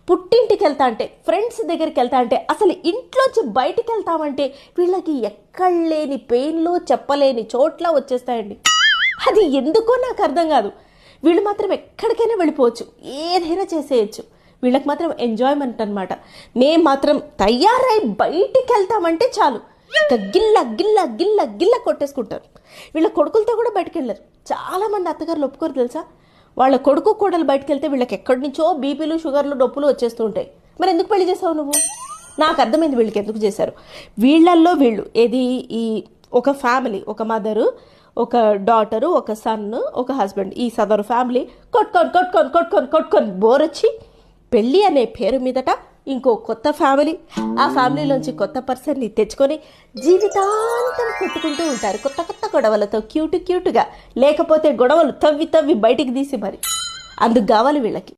పుట్టింటికి వెళ్తా అంటే, ఫ్రెండ్స్ దగ్గరికి వెళ్తా అంటే, అసలు ఇంట్లోంచి బయటికి వెళ్తామంటే వీళ్ళకి ఎక్కడలేని పెయిన్లో చెప్పలేని చోట్ల వచ్చేస్తాయండి. అది ఎందుకో నాకు అర్థం కాదు. వీళ్ళు మాత్రం ఎక్కడికైనా వెళ్ళిపోవచ్చు, ఏదైనా చేసేయచ్చు. వీళ్ళకి మాత్రం ఎంజాయ్మెంట్ అనమాట. మేము మాత్రం తయారై బయటికి వెళ్తామంటే చాలు, ఇంకా గిల్ల గిల్ల గిల్ల గిల్ల కొట్టేసుకుంటారు. వీళ్ళ కొడుకులతో కూడా బయటకు వెళ్ళరు. చాలామంది అత్తగారులు ఒప్పుకోరు తెలుసా. వాళ్ళ కొడుకు కోడలు బయటకు వెళ్తే వీళ్ళకి ఎక్కడి నుంచో బీపీలు షుగర్లు నొప్పులు వచ్చేస్తూ ఉంటాయి. మరి ఎందుకు పెళ్లి చేసావు నువ్వు? నాకు అర్థమైంది వీళ్ళకి ఎందుకు చేశారు. వీళ్ళల్లో వీళ్ళు ఏది, ఈ ఒక ఫ్యామిలీ, ఒక మదరు, ఒక డాటరు, ఒక సన్, ఒక హస్బెండ్, ఈ సదరు ఫ్యామిలీ కొట్టుకొని కొట్టుకొని కొట్టుకొని కొట్టుకొని బోర్ వచ్చి పెళ్ళి అనే పేరు మీదట ఇంకో కొత్త ఫ్యామిలీ, ఆ ఫ్యామిలీలోంచి కొత్త పర్సన్ని తెచ్చుకొని జీవితాంతం కొట్టుకుంటూ ఉంటారు కొత్త కొత్త గొడవలతో, క్యూట్గా. లేకపోతే గొడవలు తవ్వి తవ్వి బయటికి తీసి మరి. అందుకు కావాలి వీళ్ళకి.